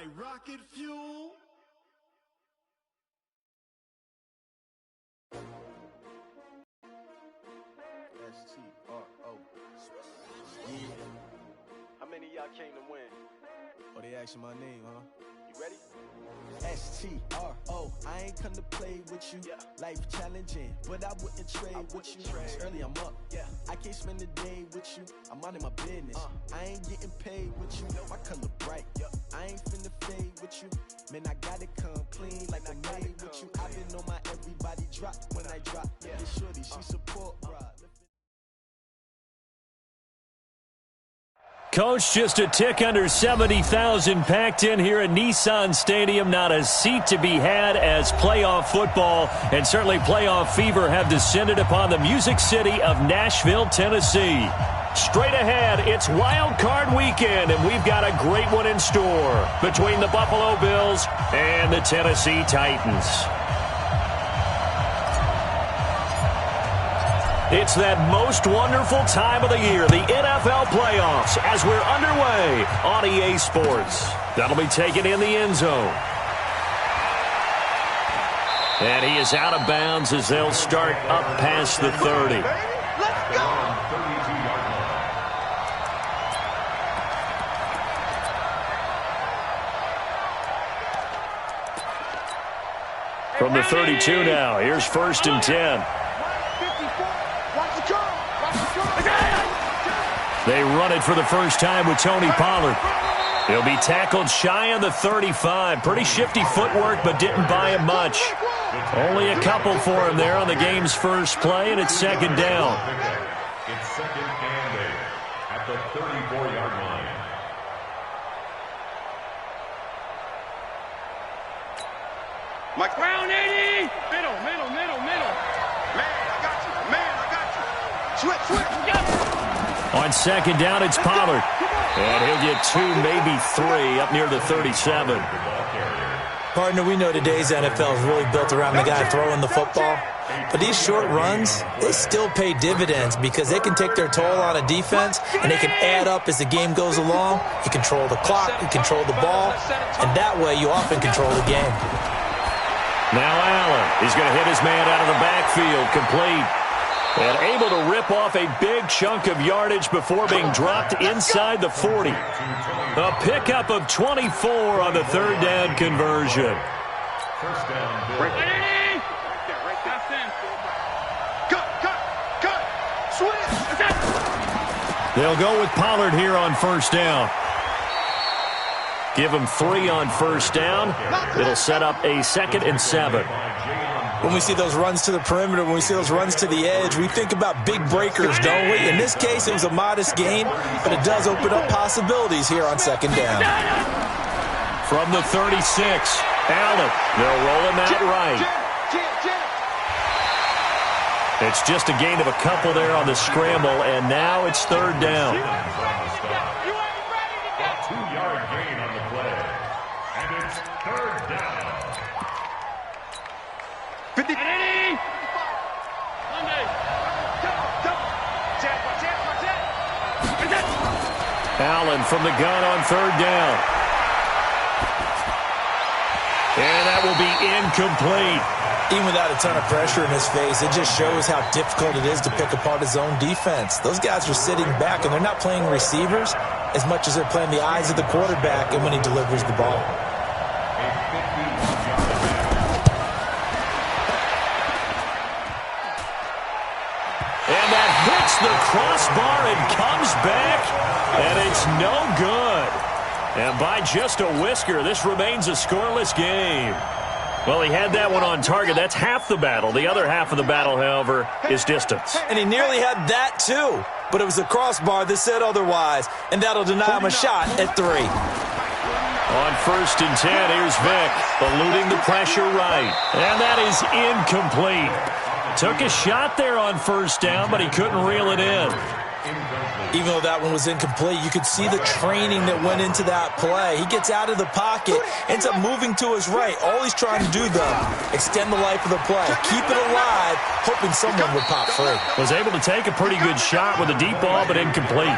like rocket fuel. S-T-R-O. Yeah. How many of y'all came to win? Oh, they asking my name, huh? You ready? S-T-R-O. I ain't come to play with you. Yeah. Life challenging, but I wouldn't trade with you. It's early, I'm up. Yeah. I can't spend the day with you. I'm minding my business. I ain't getting paid with you. My color bright. I ain't finna fade with you. Man, I gotta come clean like I made with you. I've been on my everybody drop when I drop. Yeah, shorty, she support, bro. Coach, just a tick under 70,000 packed in here at Nissan Stadium. Not a seat to be had as playoff football and certainly playoff fever have descended upon the Music City of Nashville, Tennessee. Straight ahead, it's Wild Card Weekend, and we've got a great one in store between the Buffalo Bills and the Tennessee Titans. It's that most wonderful time of the year, the NFL playoffs, as we're underway on EA Sports. That'll be taken in the end zone. And he is out of bounds as they'll start up past the 30. Let's go! From the 32 now, here's 1st and 10. They run it for the first time with Tony Pollard. He'll be tackled shy of the 35. Pretty shifty footwork, but didn't buy him much. Only a couple for him there on the game's first play, and it's 2nd down. It's 2nd and 8 at the 34-yard line. Mike Brown, 80! Middle. Man, I got you. Switch. On 2nd down, it's Pollard. And he'll get 2, maybe 3, up near the 37. Partner, we know today's NFL is really built around the guy throwing the football. But these short runs, they still pay dividends because they can take their toll on a defense, and they can add up as the game goes along. You control the clock, you control the ball, and that way you often control the game. Now Allen, he's going to hit his man out of the backfield, complete. And able to rip off a big chunk of yardage before being dropped inside the 40. A pickup of 24 on the 3rd down conversion. First down, Cut. Switch. They'll go with Pollard here on 1st down. Give him 3 on 1st down. It'll set up a 2nd and 7. When we see those runs to the perimeter, when we see those runs to the edge, we think about big breakers, don't we? In this case, it was a modest gain, but it does open up possibilities here on 2nd down. From the 36, Allen. They'll roll him out right. It's just a gain of a couple there on the scramble, and now it's 3rd down. 2-yard gain on the play. And it's 3rd down. 50. Allen from the gun on 3rd down. And that will be incomplete. Even without a ton of pressure in his face, it just shows how difficult it is to pick apart his own defense. Those guys are sitting back, and they're not playing receivers as much as they're playing the eyes of the quarterback and when he delivers the ball. And that hits the crossbar and comes back, and it's no good. And by just a whisker, this remains a scoreless game. Well, he had that one on target. That's half the battle. The other half of the battle, however, is distance. And he nearly had that, too. But it was the crossbar that said otherwise, and that'll deny him a shot at 3. On 1st and 10, here's Vick, eluding the pressure right. And that is incomplete. Took a shot there on 1st down, but he couldn't reel it in. Even though that one was incomplete, you could see the training that went into that play. He gets out of the pocket, ends up moving to his right. All he's trying to do, though, extend the life of the play, keep it alive, hoping someone would pop free. Was able to take a pretty good shot with a deep ball, but incomplete.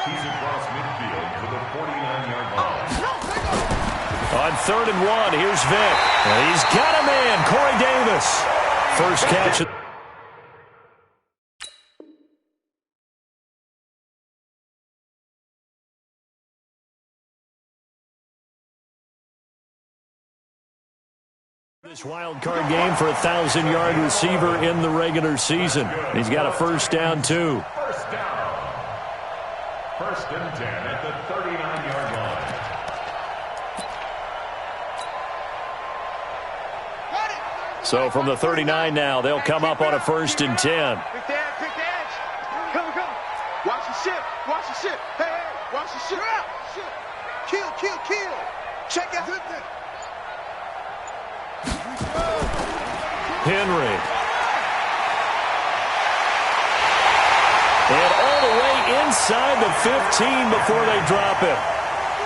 He's across midfield to the 49-yard line. 3rd and 1. Here's Vic. And he's got a man, Corey Davis. First catch. This wild card game for a 1,000-yard receiver in the regular season. He's got a first down, too. First down. 1st and 10 at the 39-yard line. So from the 39 now, they'll come up on a 1st and 10. Pick the edge, pick the edge. Come. Watch the ship, watch the ship. Hey, watch the ship. Kill. Check out. Henry. And all the way inside the 15 before they drop it.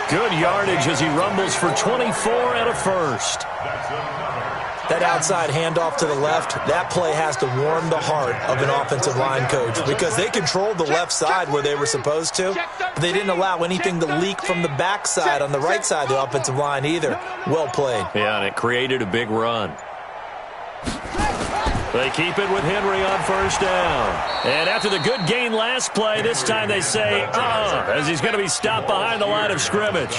Good yardage as he rumbles for 24 and a first. That outside handoff to the left, that play has to warm the heart of an offensive line coach because they controlled the left side where they were supposed to, but they didn't allow anything to leak from the backside on the right side of the offensive line either. Well played. Yeah, and it created a big run. They keep it with Henry on first down. And after the good gain last play, this time they say, as he's going to be stopped behind the line of scrimmage.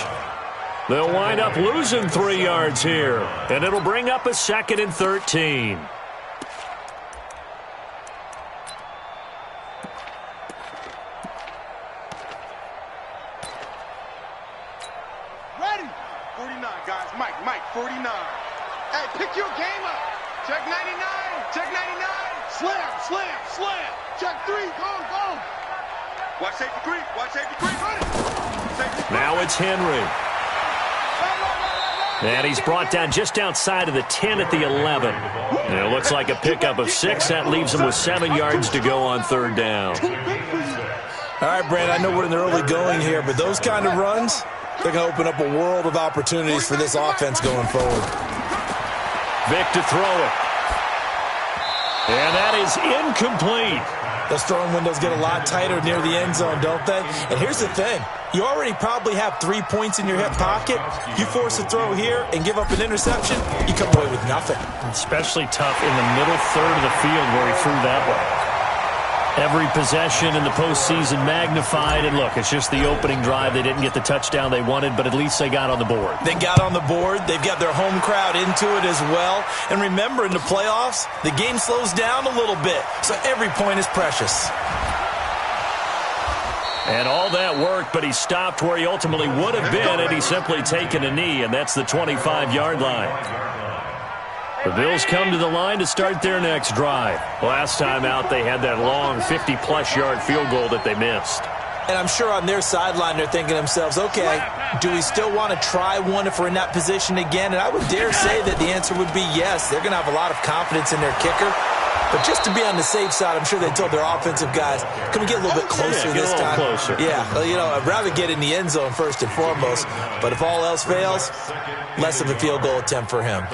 They'll wind up losing 3 yards here, and it'll bring up a 2nd and 13. Ready. 49, guys. Mike, 49. Hey, pick your game up. Check 99. Slam. Check 3. Go. Watch safety 3. Now it's Henry. And he's brought down just outside of the 10 at the 11. And it looks like a pickup of 6. That leaves him with 7 yards to go on 3rd down. All right, Brand, I know we're in the early going here, but those kind of runs, they're going to open up a world of opportunities for this offense going forward. Vic to throw it. And that is incomplete. Those throwing windows get a lot tighter near the end zone, don't they? And here's the thing. You already probably have 3 points in your hip pocket. You force a throw here and give up an interception, you come away with nothing. Especially tough in the middle third of the field where he threw that one. Every possession in the postseason magnified. And look, it's just the opening drive. They didn't get the touchdown they wanted, but at least they got on the board. They got on the board. They've got their home crowd into it as well. And remember, in the playoffs, the game slows down a little bit. So every point is precious. And all that worked, but he stopped where he ultimately would have been had he simply taken a knee, and that's the 25-yard line. The Bills come to the line to start their next drive. Last time out, they had that long 50-plus yard field goal that they missed. And I'm sure on their sideline they're thinking to themselves, okay, do we still want to try one if we're in that position again? And I would dare say that the answer would be yes. They're going to have a lot of confidence in their kicker. But just to be on the safe side, I'm sure they told their offensive guys, can we get a little bit closer this time? Closer. Yeah, well, you know, I'd rather get in the end zone first and foremost. But if all else fails, less of a field goal attempt for him.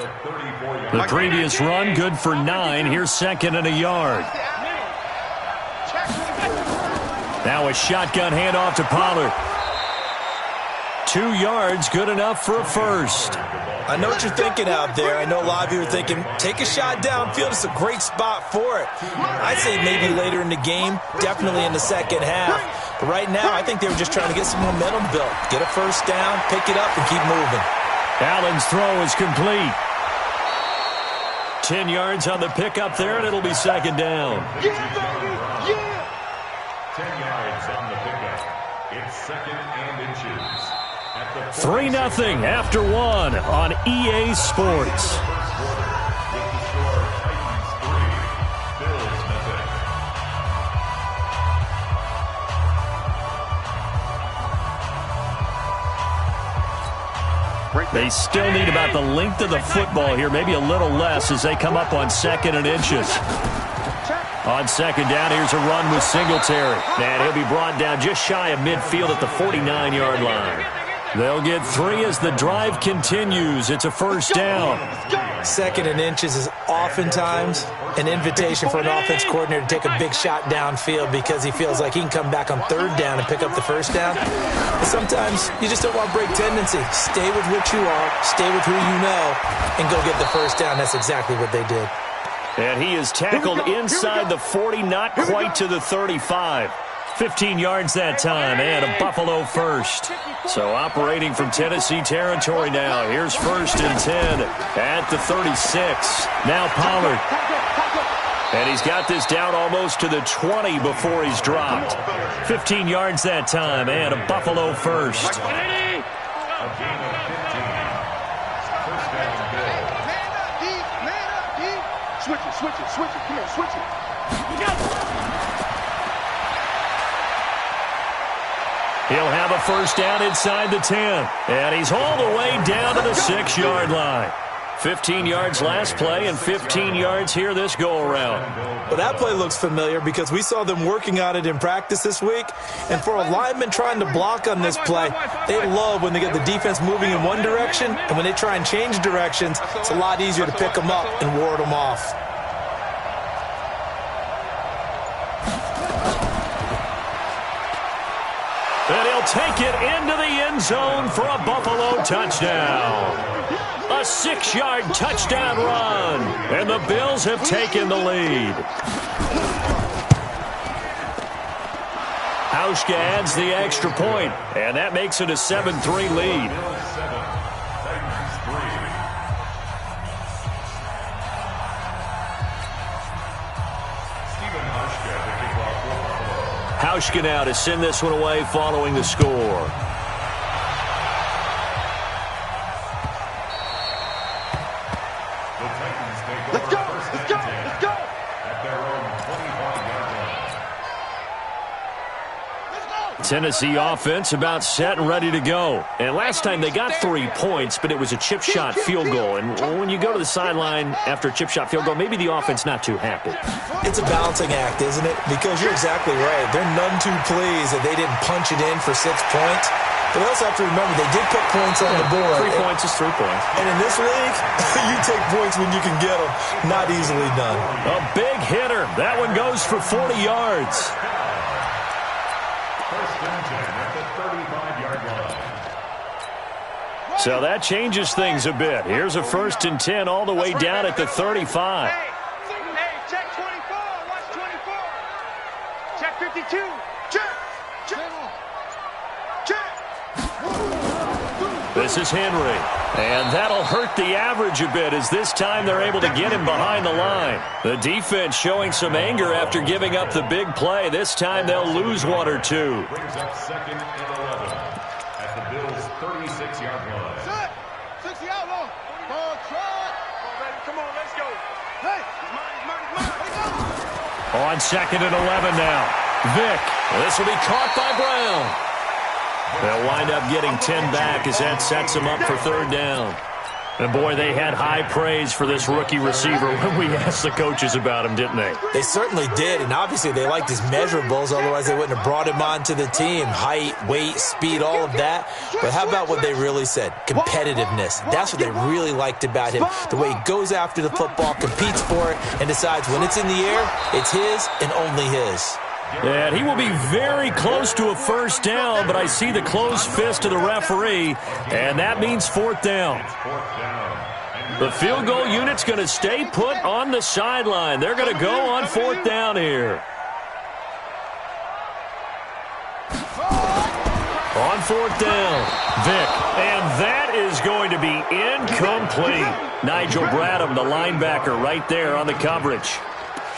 The previous run, good for 9. Here's 2nd and a yard. Now a shotgun handoff to Pollard. 2 yards, good enough for a first. I know what you're thinking out there. I know a lot of you are thinking, take a shot downfield. It's a great spot for it. I'd say maybe later in the game, definitely in the second half. But right now, I think they were just trying to get some momentum built. Get a first down, pick it up, and keep moving. Allen's throw is complete. 10 yards on the pickup there, and it'll be 2nd down. 10 yards on the pickup. It's 2nd and inches. 3-0 after 1 on EA Sports. They still need about the length of the football here, maybe a little less as they come up on 2nd and inches. On 2nd down, here's a run with Singletary. And he'll be brought down just shy of midfield at the 49-yard line. They'll get 3 as the drive continues. It's a first down. Second and inches is oftentimes an invitation for an offense coordinator to take a big shot downfield because he feels like he can come back on third down and pick up the first down. But sometimes you just don't want to break tendency. Stay with what you are, stay with who you know, and go get the first down. That's exactly what they did. And he is tackled inside the 40, not quite to the 35. 15 yards that time, and a Buffalo first. So operating from Tennessee territory now. Here's 1st and 10 at the 36. Now Pollard. And he's got this down almost to the 20 before he's dropped. 15 yards that time, and a Buffalo first. Man up, D. Switch it. Come on, switch it. He'll have a first down inside the 10. And he's all the way down to the 6-yard line. 15 yards last play and 15 yards here this go-around. Well, that play looks familiar because we saw them working on it in practice this week. And for a lineman trying to block on this play, they love when they get the defense moving in one direction. And when they try and change directions, it's a lot easier to pick them up and ward them off. And he'll take it into the end zone for a Buffalo touchdown. A 6-yard touchdown run. And the Bills have taken the lead. Hauschka adds the extra point, and that makes it a 7-3 lead. Hauschka now to send this one away following the score. Let's go. At their own 25-yard line. Tennessee offense about set and ready to go. And last time they got 3 points, but it was a chip shot field goal. And when you go to the sideline after a chip shot field goal, maybe the offense not too happy. It's a balancing act, isn't it? Because you're exactly right. They're none too pleased that they didn't punch it in for 6 points. But they also have to remember they did put points on the board. 3 points is 3 points. And in this league, you take points when you can get them. Not easily done. A big hitter. That one goes for 40 yards. First and 10 at the 35-yard line. So that changes things a bit. Here's a 1st and 10 all the way down at the 35. Hey, check 24. Watch 24. Check 52. Check. This is Henry. And that'll hurt the average a bit as this time they're able to get him behind the line. The defense showing some anger after giving up the big play. This time they'll lose 1 or 2. Brings up 2nd and 11 at the Bills' 36-yard line. 60-yard line. Come on, let's go. Hey, mine. On 2nd and 11 now. Vick. This will be caught by Brown. They'll wind up getting 10 back as that sets them up for 3rd down. And boy, they had high praise for this rookie receiver when we asked the coaches about him, didn't they? They certainly did, and obviously they liked his measurables, otherwise they wouldn't have brought him onto the team. Height, weight, speed, all of that. But how about what they really said? Competitiveness. That's what they really liked about him. The way he goes after the football, competes for it, and decides when it's in the air, it's his and only his. And he will be very close to a 1st down, but I see the closed fist of the referee, and that means 4th down. The field goal unit's going to stay put on the sideline. They're going to go on 4th down here. On 4th down, Vick, and that is going to be incomplete. Nigel Bradham, the linebacker, right there on the coverage.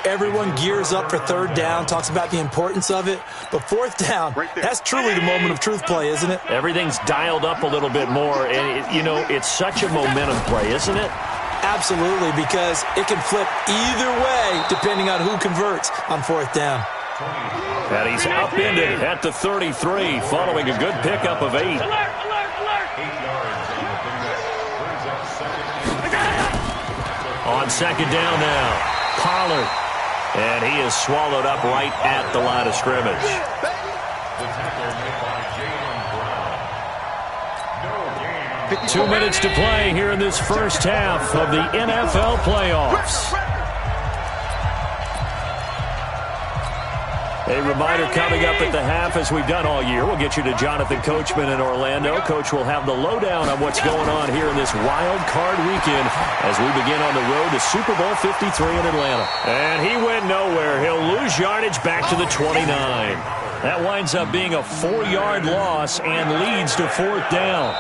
Everyone gears up for 3rd down, talks about the importance of it. But 4th down, that's truly the moment of truth play, isn't it? Everything's dialed up a little bit more. And, it's such a momentum play, isn't it? Absolutely, because it can flip either way depending on who converts on 4th down. And he's upended at the 33 following a good pickup of 8. On 2nd down now, Pollard. And he is swallowed up right at the line of scrimmage. The tackle made by Jalen Brown. No gain on 2 minutes to play here in this first half of the NFL playoffs. A reminder coming up at the half, as we've done all year. We'll get you to Jonathan Coachman in Orlando. Coach will have the lowdown on what's going on here in this wild card weekend as we begin on the road to Super Bowl 53 in Atlanta. And he went nowhere. He'll lose yardage back to the 29. That winds up being a 4-yard loss and leads to 4th down.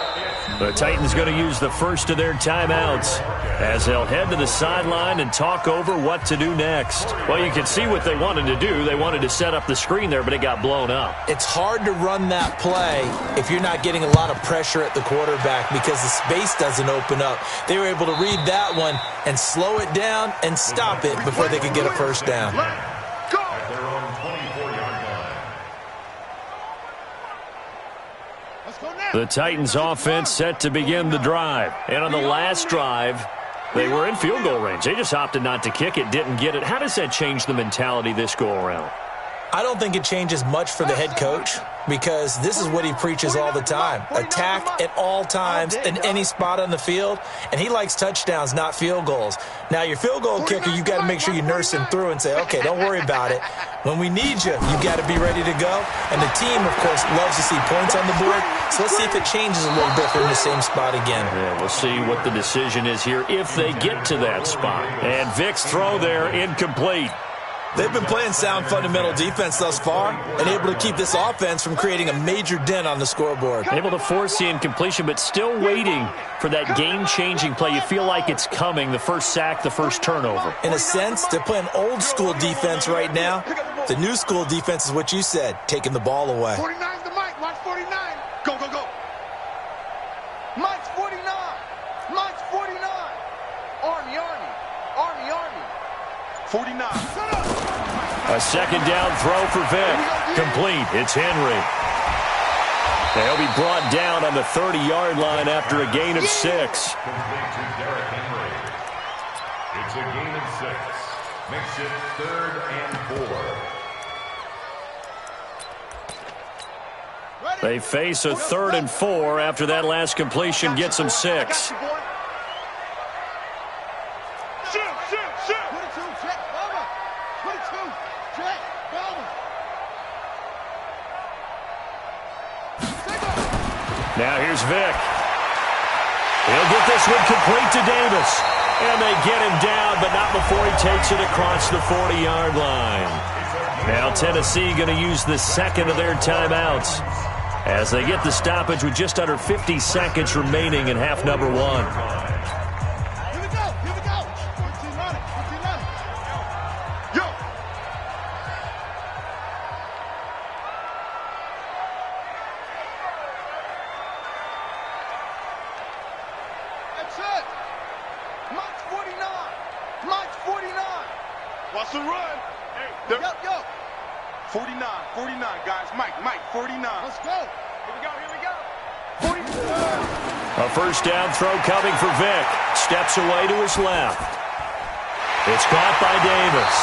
The Titans going to use the first of their timeouts as they'll head to the sideline and talk over what to do next. Well, you can see what they wanted to do. They wanted to set up the screen there, but it got blown up. It's hard to run that play if you're not getting a lot of pressure at the quarterback because the space doesn't open up. They were able to read that one and slow it down and stop it before they could get a first down. At their own 24-yard line. The Titans offense set to begin the drive. And on the last drive, they were in field goal range. They just opted not to kick it, didn't get it. How does that change the mentality this go around? I don't think it changes much for the head coach because this is what he preaches all the time. Attack at all times in any spot on the field, and he likes touchdowns, not field goals. Now, your field goal kicker, you've got to make sure you nurse him through and say, okay, don't worry about it. When we need you, you've got to be ready to go. And the team, of course, loves to see points on the board, so let's see if it changes a little bit from the same spot again. Yeah, we'll see what the decision is here if they get to that spot. And Vic's throw there, incomplete. They've been playing sound fundamental defense thus far and able to keep this offense from creating a major dent on the scoreboard. Able to force the incompletion, but still waiting for that game-changing play. You feel like it's coming, the first sack, the first turnover. In a sense, they're playing old-school defense right now. The new-school defense is what you said, taking the ball away. 49's the Mike. Watch 49. Go, go, go. Mike's 49. Mike's 49. Army, Army. Army, Army. 49. Shut up. A second down throw for Vic. Complete. It's Henry. They'll be brought down on the 30-yard line after a gain of 6. Complete to Derrick Henry. It's a gain of 6. Makes it 3rd and 4. They face a 3rd and 4 after that last completion gets them 6. Now here's Vic. He'll get this one complete to Davis. And they get him down, but not before he takes it across the 40-yard line. Now Tennessee going to use the second of their timeouts as they get the stoppage with just under 50 seconds remaining in half number 1. Here we go. Here we go. 15 running. 15 running. Yo. That's it. Mike's 49. Mike's 49. Watch the run. Hey, yo. 49, 49, guys. Mike, 49. Let's go. Here we go. 49. A first down throw coming for Vic. Steps away to his left. It's caught by Davis.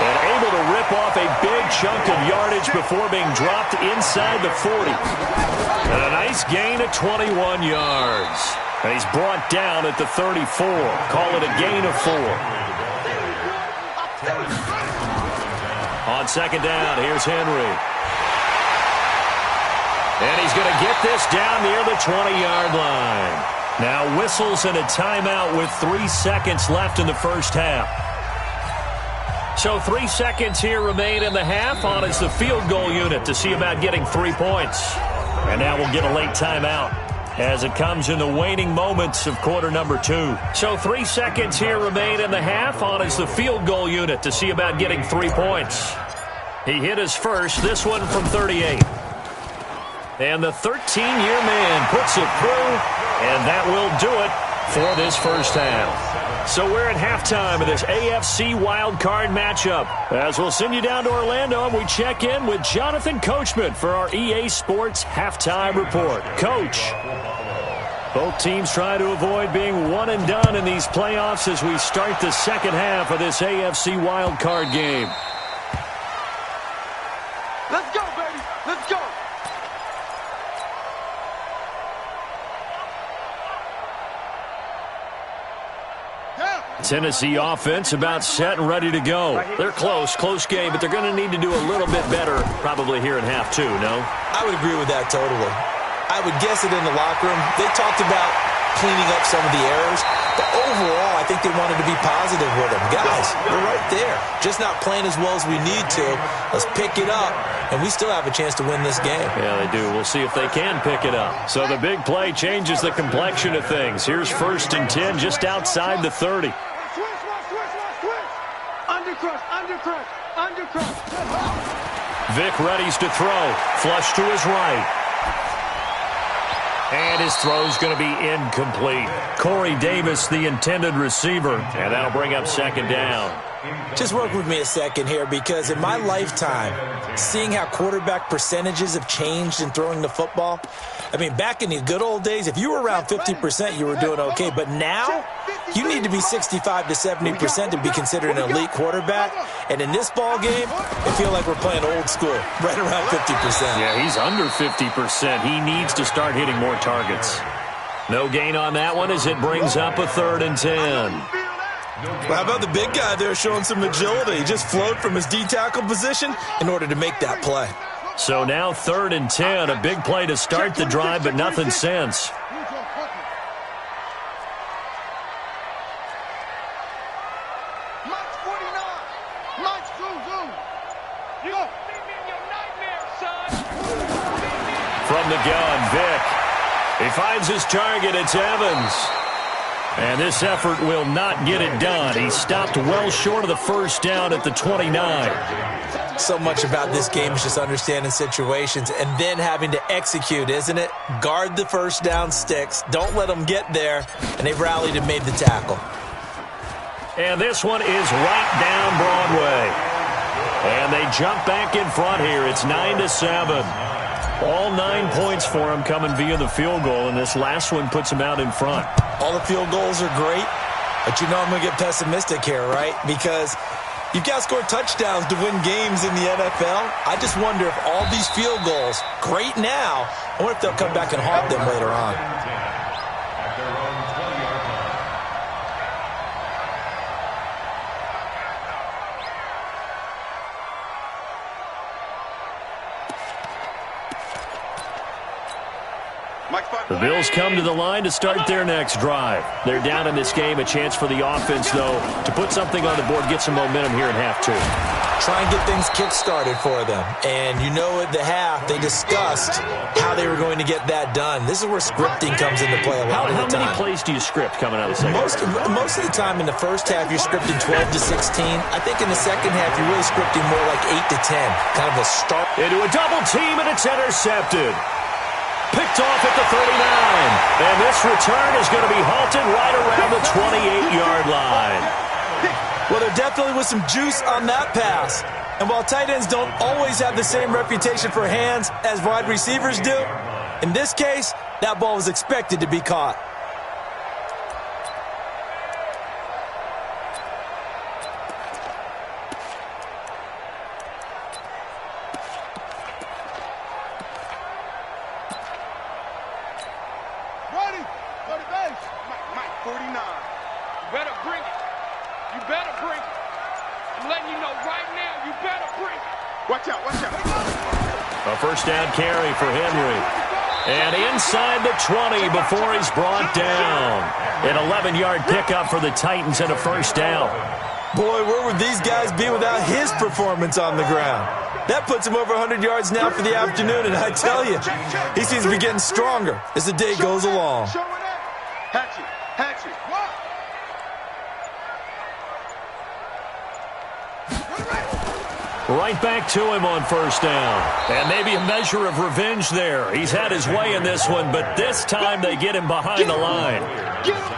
And able to rip off a big chunk of yardage before being dropped inside the 40. And a nice gain of 21 yards. And he's brought down at the 34. Call it a gain of 4. On second down, here's Henry. And he's going to get this down near the 20-yard line. Now whistles and a timeout with 3 seconds left in the first half. So 3 seconds here remain in the half. On is the field goal unit to see about getting 3 points. And now we'll get a late timeout as it comes in the waning moments of quarter number 2. So 3 seconds here remain in the half. On is the field goal unit to see about getting 3 points. He hit his first, this one from 38. And the 13-year man puts it through, and that will do it for this first half. So we're at halftime of this AFC wildcard matchup. As we'll send you down to Orlando, and we check in with Jonathan Coachman for our EA Sports Halftime Report. Coach, both teams try to avoid being one and done in these playoffs as we start the second half of this AFC wildcard game. Let's go, baby. Let's go. Tennessee offense about set and ready to go. They're close game, but they're going to need to do a little bit better probably here in half two, no? I would agree with that totally. I would guess it in the locker room. They talked about cleaning up some of the errors, but overall, I think they wanted to be positive with them. Guys, we're right there. Just not playing as well as we need to. Let's pick it up, and we still have a chance to win this game. Yeah, they do. We'll see if they can pick it up. So the big play changes the complexion of things. Here's 1st and 10 just outside the 30. Undercrush. Vic readies to throw. Flush to his right. And his throw's going to be incomplete. Corey Davis, the intended receiver, and that'll bring up 2nd down. Just work with me a second here, because in my lifetime, seeing how quarterback percentages have changed in throwing the football, I mean, back in the good old days, if you were around 50%, you were doing okay. But now, you need to be 65 to 70% to be considered an elite quarterback. And in this ball game, I feel like we're playing old school, right around 50%. Yeah, he's under 50%. He needs to start hitting more targets. No gain on that one as it brings up a 3rd and 10. Well, how about the big guy there showing some agility? He just flowed from his D-tackle position in order to make that play. So now 3rd and 10, a big play to start the drive, but nothing since. Mike's 49. Mike's zoom. You go. Meet me in your nightmare, son. From the gun, Vic. He finds his target. It's Evans. And this effort will not get it done. He stopped well short of the 1st down at the 29. So much about this game is just understanding situations and then having to execute, isn't it? Guard the 1st down sticks. Don't let them get there. And they've rallied and made the tackle. And this one is right down Broadway. And they jump back in front here. It's 9-7. All 9 points for them coming via the field goal, and this last one puts them out in front. All the field goals are great, but you know I'm going to get pessimistic here, right? Because you've got to score touchdowns to win games in the NFL. I just wonder if all these field goals, great now, I wonder if they'll come back and haunt them later on. The Bills come to the line to start their next drive. They're down in this game. A chance for the offense, though, to put something on the board, get some momentum here in half two. Try and get things kick-started for them. And you know at the half, they discussed how they were going to get that done. This is where scripting comes into play a lot of the time. How many plays do you script coming out of the second half? Most of the time in the first half, you're scripting 12 to 16. I think in the second half, you're really scripting more like 8 to 10. Kind of a start. Into a double team, and it's intercepted. Picked off at the 39. And this return is going to be halted right around the 28-yard line. Well, there definitely was some juice on that pass. And while tight ends don't always have the same reputation for hands as wide receivers do, in this case, that ball was expected to be caught. A first down carry for Henry. And inside the 20 before he's brought down. An 11-yard pickup for the Titans and a first down. Boy, where would these guys be without his performance on the ground? That puts him over 100 yards now for the afternoon, and I tell you, he seems to be getting stronger as the day goes along. Hatchet. Right back to him on first down. And maybe a measure of revenge there. He's had his way in this one, but this time they get him behind the line.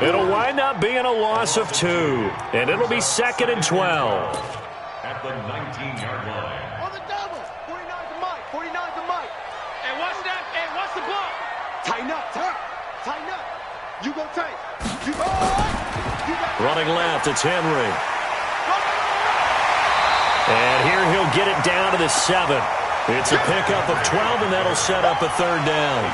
It'll wind up being a loss of 2. And it'll be 2nd and 12. At the 19-yard line. On the double. 49 to Mike. 49 to Mike. And what's that? And what's the block? Tighten up. You go tight. Running left, it's Henry. And here he'll get it down to the 7. It's a pickup of 12, and that'll set up a 3rd down.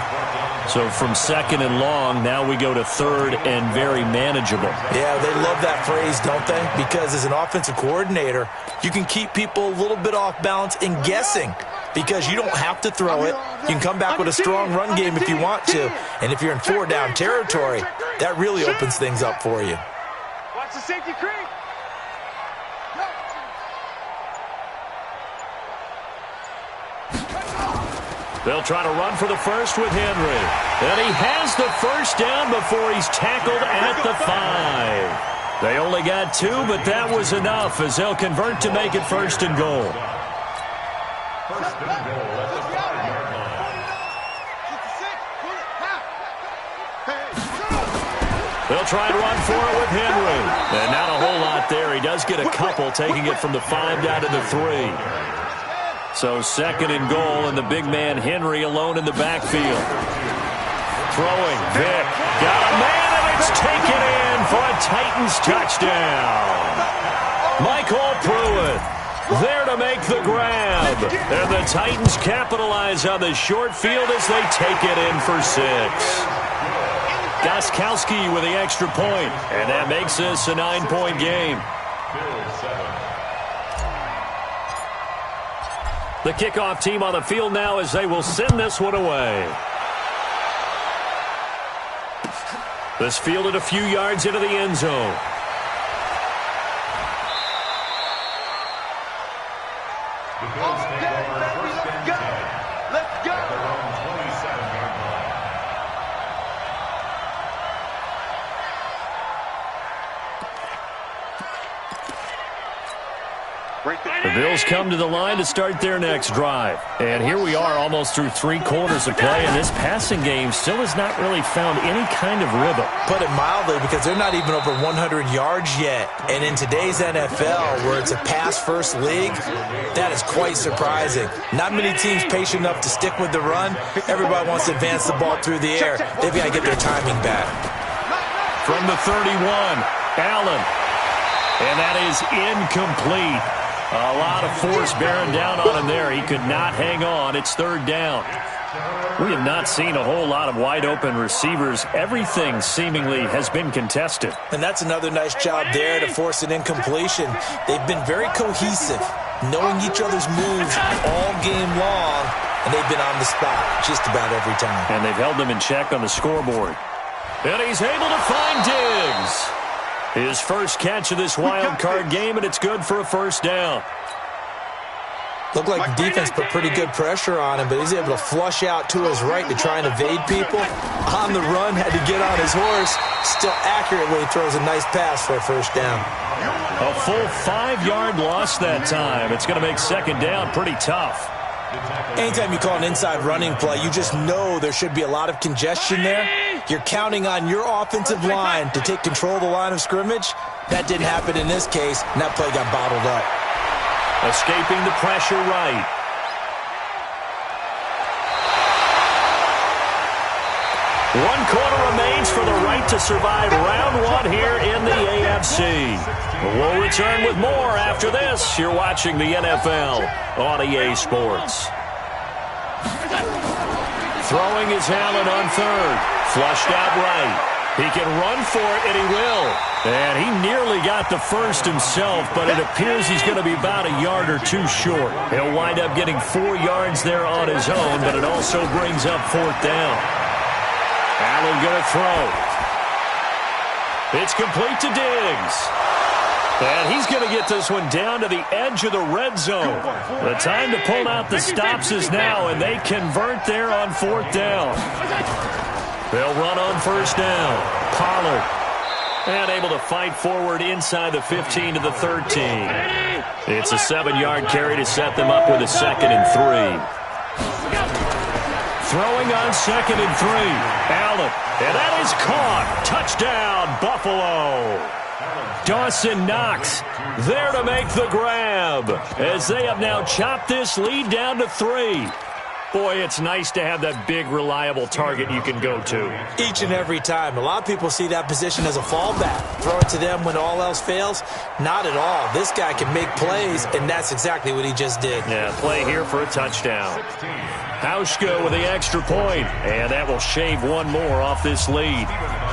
So from second and long, now we go to third and very manageable. Yeah, they love that phrase, don't they? Because as an offensive coordinator, you can keep people a little bit off balance and guessing because you don't have to throw it. You can come back with a strong run game if you want to. And if you're in four-down territory, that really opens things up for you. Watch the safety creep. They'll try to run for the first with Henry. And he has the first down before he's tackled at the 5. They only got 2, but that was enough as they'll convert to make it first and goal. First and goal at the 5-yard line. They'll try and run for it with Henry. And not a whole lot there. He does get a couple, taking it from the 5 down to the 3. So second and goal, and the big man Henry alone in the backfield. Throwing, Vick, got a man, and it's taken in for a Titans touchdown. Michael Pruitt there to make the grab. And the Titans capitalize on the short field as they take it in for 6. Gostkowski with the extra point, and that makes this a 9-point game. The kickoff team on the field now as they will send this one away. This fielded a few yards into the end zone. The Bills take over first and 10. Let's go. At their own 27-yard line. The Bills come to the line to start their next drive. And here we are almost through 3 quarters of play, and this passing game still has not really found any kind of rhythm. Put it mildly, because they're not even over 100 yards yet. And in today's NFL, where it's a pass-first league, that is quite surprising. Not many teams patient enough to stick with the run. Everybody wants to advance the ball through the air. They've got to get their timing back. From the 31, Allen. And that is incomplete. A lot of force bearing down on him there. He could not hang on. It's third down. We have not seen a whole lot of wide-open receivers. Everything seemingly has been contested. And that's another nice job there to force an incompletion. They've been very cohesive, knowing each other's moves all game long, and they've been on the spot just about every time. And they've held them in check on the scoreboard. And he's able to find Diggs. His first catch of this wild card game, and it's good for a first down. Looked like the defense put pretty good pressure on him, but he's able to flush out to his right to try and evade people. On the run, had to get on his horse. Still accurately throws a nice pass for a first down. A full 5-yard loss that time. It's going to make second down pretty tough. Anytime you call an inside running play, you just know there should be a lot of congestion there. You're counting on your offensive line to take control of the line of scrimmage. That didn't happen in this case, and that play got bottled up. Escaping the pressure right. One quarter remains for the right to survive round 1 here in the AFC. We'll return with more after this. You're watching the NFL on EA Sports. Throwing is Allen on third. Flushed out right. He can run for it, and he will. And he nearly got the first himself, but it appears he's going to be about a yard or 2 short. He'll wind up getting 4 yards there on his own, but it also brings up fourth down. Allen going to throw. It's complete to Diggs. And he's going to get this one down to the edge of the red zone. The time to pull out the stops is now, and they convert there on fourth down. They'll run on first down. Pollard. And able to fight forward inside the 15 to the 13. It's a 7-yard carry to set them up with a 2nd and 3. Throwing on 2nd and 3. Allen. And that is caught. Touchdown, Buffalo. Dawson Knox there to make the grab as they have now chopped this lead down to 3. Boy, it's nice to have that big, reliable target you can go to. Each and every time. A lot of people see that position as a fallback. Throw it to them when all else fails. Not at all. This guy can make plays, and that's exactly what he just did. Yeah, play here for a touchdown. Hauschka with the extra point, and that will shave one more off this lead.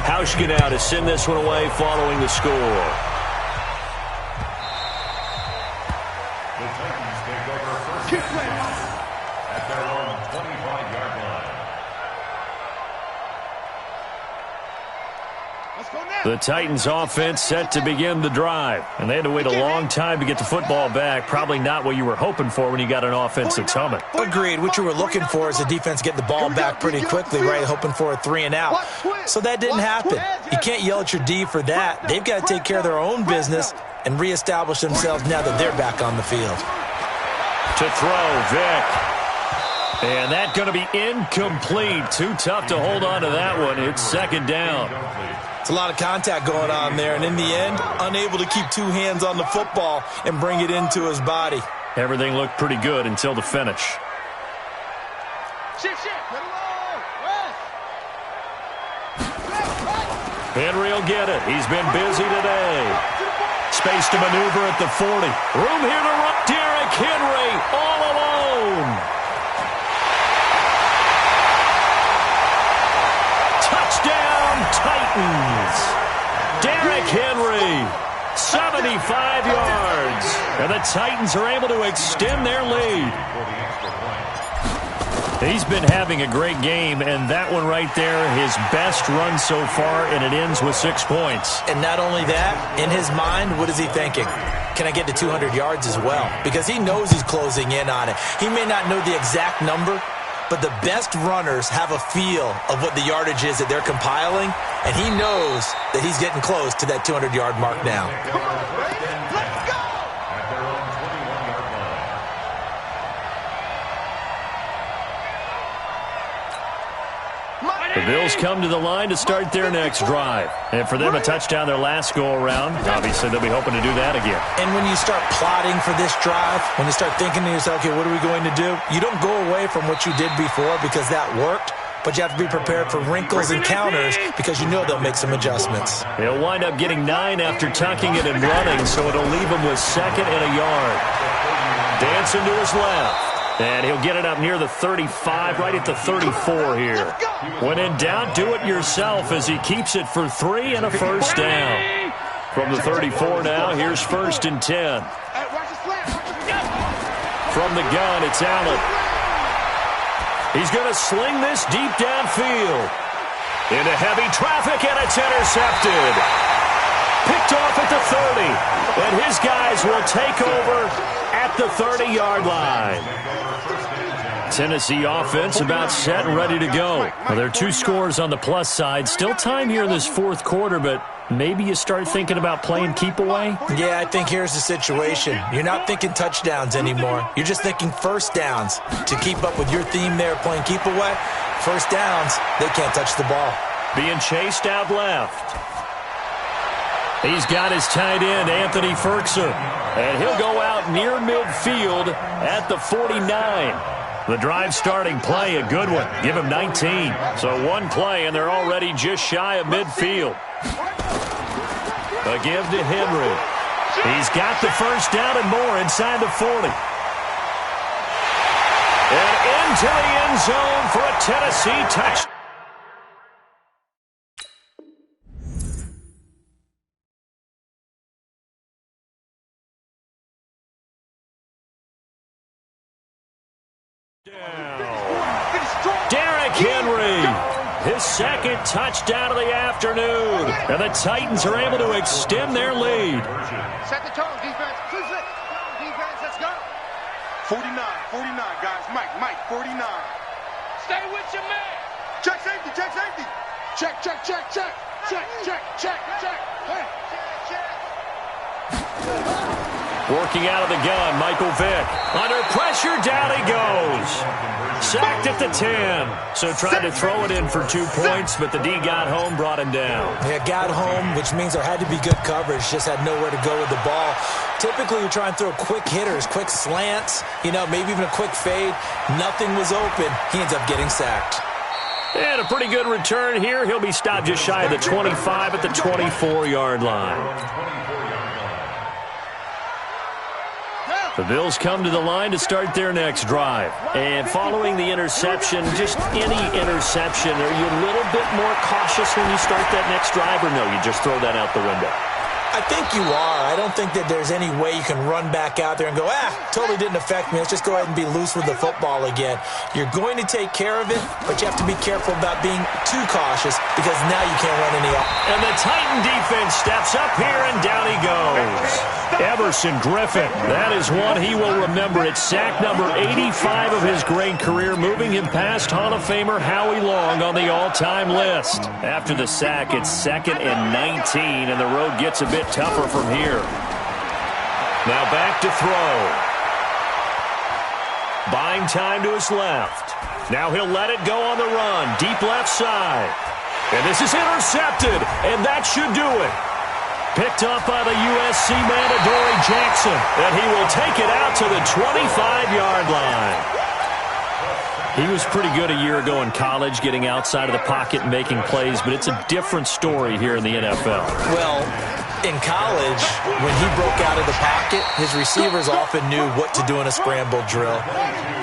Hauschka now to send this one away following the score. The Titans take over first at their own 25-yard line. Let's go now. The Titans offense set to begin the drive, and they had to wait a long time to get the football back. Probably not what you were hoping for when you got an offense that's humming. Agreed. What you were looking for is the defense getting the ball back pretty quickly, right? Hoping for a 3-and-out. So that didn't happen. You can't yell at your D for that. They've got to take care of their own business and reestablish themselves now that they're back on the field. To throw, Vick. And that's going to be incomplete. Too tough to hold on to that one. It's second down. It's a lot of contact going on there, and in the end, unable to keep two hands on the football and bring it into his body. Everything looked pretty good until the finish. Henry will get it. He's been busy today. Space to maneuver at the 40. Room here to run. Derrick Henry all alone. Touchdown, Titans. Derrick Henry, 75 yards. And the Titans are able to extend their lead. He's been having a great game, and that one right there, his best run so far, and it ends with 6 points. And not only that, in his mind, what is he thinking? Can I get to 200 yards as well? Because he knows he's closing in on it. He may not know the exact number, but the best runners have a feel of what the yardage is that they're compiling, and he knows that he's getting close to that 200-yard mark now. The Bills come to the line to start their next drive. And for them, a touchdown their last go-around. Obviously, they'll be hoping to do that again. And when you start plotting for this drive, when you start thinking to yourself, okay, what are we going to do? You don't go away from what you did before because that worked, but you have to be prepared for wrinkles and counters because you know they'll make some adjustments. He'll wind up getting 9 after tucking it and running, so it'll leave him with 2nd and a yard. Dancing to his left. And he'll get it up near the 35, right at the 34 here. When in doubt, do it yourself as he keeps it for 3 and a first down. From the 34 now, here's 1st and 10. From the gun, it's Allen. He's going to sling this deep downfield. Into heavy traffic, and it's intercepted. Picked off at the 30. And his guys will take over at the 30-yard line. Tennessee offense about set and ready to go. Well, there are 2 scores on the plus side. Still time here in this 4th quarter, but maybe you start thinking about playing keep away? Yeah, I think here's the situation. You're not thinking touchdowns anymore. You're just thinking first downs. To keep up with your theme there, playing keep away, first downs, they can't touch the ball. Being chased out left. He's got his tight end, Anthony Ferkser. And he'll go out near midfield at the 49. The drive starting play, a good one. Give him 19. So 1 play, and they're already just shy of midfield. A give to Henry. He's got the first down and more inside the 40. And into the end zone for a Tennessee touchdown. Derrick Henry, his 2nd touchdown of the afternoon. And the Titans are able to extend their lead. Set the tone, defense. Defense, let's go. 49, guys. Mike, 49. Stay with your man. Check safety. Check. Hey. Working out of the gun, Michael Vick. Under pressure, down he goes. Sacked at the 10. So tried to throw it in for 2 points, but the D got home, brought him down. Yeah, got home, which means there had to be good coverage. Just had nowhere to go with the ball. Typically, you try and throw quick hitters, quick slants, maybe even a quick fade. Nothing was open. He ends up getting sacked. And a pretty good return here. He'll be stopped just shy of the 25 at the 24-yard line. The Bills come to the line to start their next drive. And following the interception, just any interception, are you a little bit more cautious when you start that next drive, or no, you just throw that out the window? I think you are. I don't think that there's any way you can run back out there and go, totally didn't affect me. Let's just go ahead and be loose with the football again. You're going to take care of it, but you have to be careful about being too cautious because now you can't run any off. And the Titan defense steps up here, and down he goes. Everson Griffin, that is one he will remember. It's sack number 85 of his great career, moving him past Hall of Famer Howie Long on the all-time list. After the sack, it's 2nd and 19, and the road gets a bit tougher from here. Now back to throw. Buying time to his left. Now he'll let it go on the run. Deep left side. And this is intercepted, and that should do it. Picked up by the USC man, Adoree Jackson, and he will take it out to the 25-yard line. He was pretty good a year ago in college, getting outside of the pocket and making plays, but it's a different story here in the NFL. Well, in college, when he broke out of the pocket, his receivers often knew what to do in a scramble drill.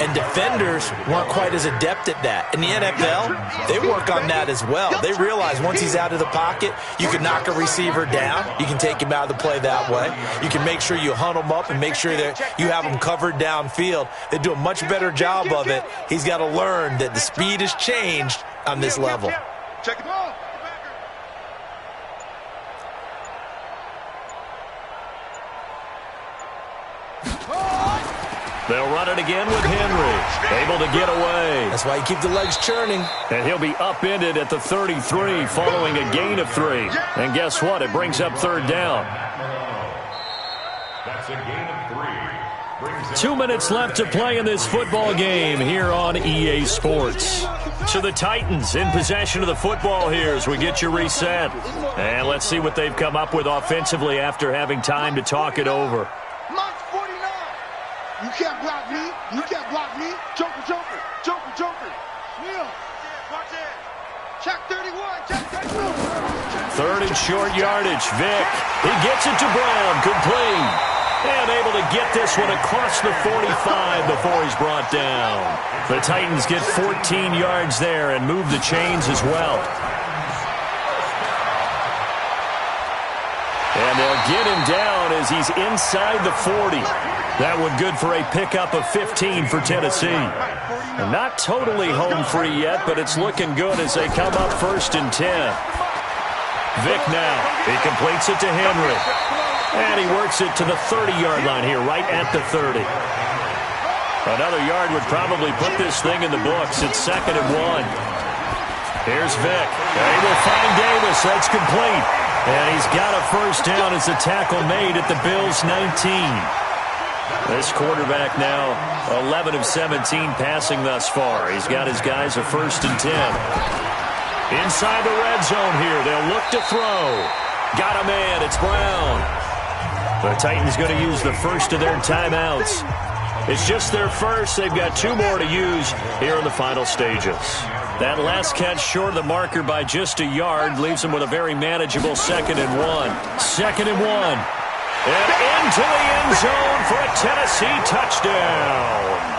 And defenders weren't quite as adept at that. In the NFL, they work on that as well. They realize once he's out of the pocket, you can knock a receiver down. You can take him out of the play that way. You can make sure you hunt him up and make sure that you have him covered downfield. They do a much better job of it. He's got to learn that the speed has changed on this level. Check the ball. They'll run it again with Henry. Able to get away. That's why you keep the legs churning. And he'll be upended at the 33 following a gain of 3. And guess what? It brings up 3rd down. That's a gain of 3. 2 minutes left to play in this football game here on EA Sports. So the Titans in possession of the football here as we get you reset. And let's see what they've come up with offensively after having time to talk it over. Mike's 49. You can't block me. You can't block me. Joker, Joker, Joker, Joker. Kneel. Watch it. Check 31. Check 31. 3rd and short yardage. Vick. He gets it to Brown. Complete. And able to get this one across the 45 before he's brought down. The Titans get 14 yards there and move the chains as well. And they'll get him down as he's inside the 40. That one good for a pickup of 15 for Tennessee. And not totally home free yet, but it's looking good as they come up 1st and 10. Vick now. He completes it to Henry. And he works it to the 30-yard line here, right at the 30. Another yard would probably put this thing in the books. It's 2nd and 1. Here's Vick. He will find Davis. That's complete. And he's got a 1st down as the tackle made at the Bills' 19. This quarterback now 11 of 17 passing thus far. He's got his guys a 1st and 10. Inside the red zone here. They'll look to throw. Got a man. It's Brown. The Titans going to use the first of their timeouts. It's just their first. They've got 2 more to use here in the final stages. That last catch short of the marker by just a yard leaves them with a very manageable 2nd and 1. 2nd and 1. And into the end zone for a Tennessee touchdown.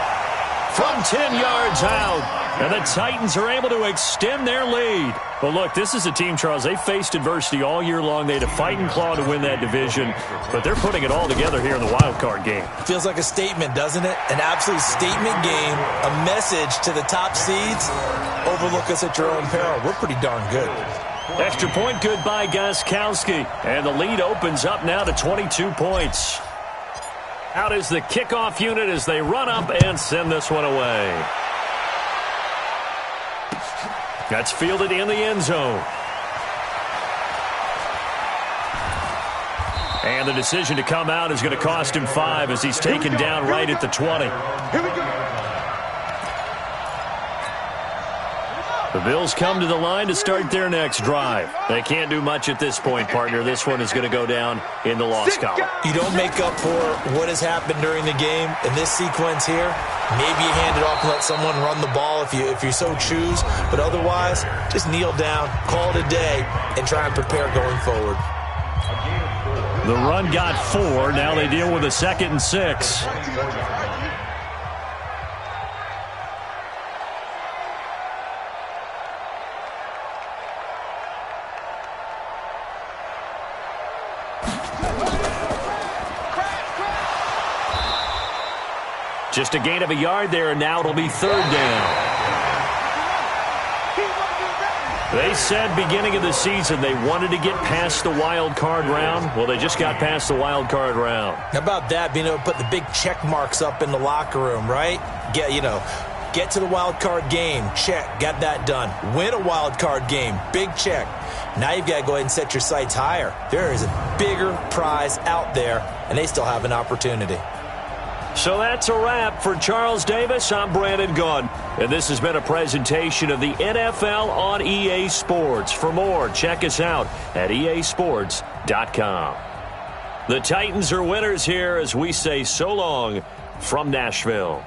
From 10 yards out. And the Titans are able to extend their lead. Well, look, this is a team, Charles, they faced adversity all year long. They had to fight and claw to win that division. But they're putting it all together here in the wild card game. Feels like a statement, doesn't it? An absolute statement game. A message to the top seeds. Overlook us at your own peril. We're pretty darn good. Extra point good by Gostkowski. And the lead opens up now to 22 points. Out is the kickoff unit as they run up and send this one away. That's fielded in the end zone. And the decision to come out is going to cost him 5 as he's taken down right at the 20. Here we go. The Bills come to the line to start their next drive. They can't do much at this point, partner. This one is going to go down in the loss column. You don't make up for what has happened during the game. In this sequence here, maybe you hand it off and let someone run the ball if you so choose. But otherwise, just kneel down, call it a day, and try and prepare going forward. The run got 4. Now they deal with a 2nd and 6. Just a gain of a yard there, and now it'll be 3rd down. They said beginning of the season they wanted to get past the wild card round. Well, they just got past the wild card round. How about that, being able to put the big check marks up in the locker room, right? Get to the wild card game, check, got that done. Win a wild card game, big check. Now you've got to go ahead and set your sights higher. There is a bigger prize out there, and they still have an opportunity. So that's a wrap for Charles Davis. I'm Brandon Gunn, and this has been a presentation of the NFL on EA Sports. For more, check us out at easports.com. The Titans are winners here as we say so long from Nashville.